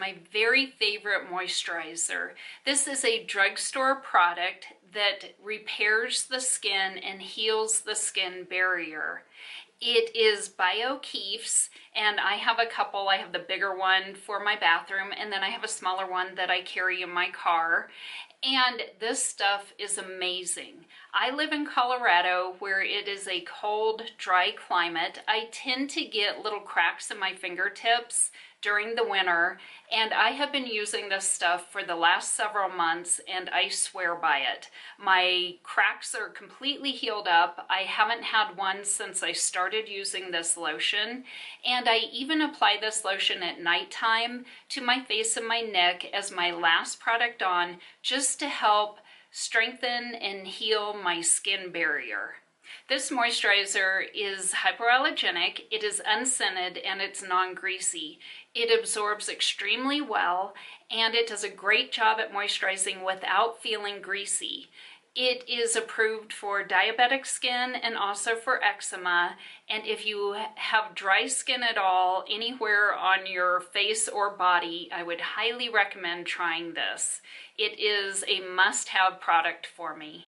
my very favorite moisturizer. This is a drugstore product that repairs the skin and heals the skin barrier. It is by O'Keeffe's, and I have a couple. I have the bigger one for my bathroom, and then I have a smaller one that I carry in my car. And this stuff is amazing. I live in Colorado where it is a cold, dry climate. I tend to get little cracks in my fingertips during the winter, and I have been using this stuff for the last several months, and I swear by it. My cracks are completely healed up. I haven't had one since I started using this lotion, and I even apply this lotion at nighttime to my face and my neck as my last product on, just to help strengthen and heal my skin barrier. This moisturizer is hypoallergenic, it is unscented, and it's non-greasy. It absorbs extremely well, and it does a great job at moisturizing without feeling greasy. It is approved for diabetic skin and also for eczema, and if you have dry skin at all anywhere on your face or body, I would highly recommend trying this. It is a must-have product for me.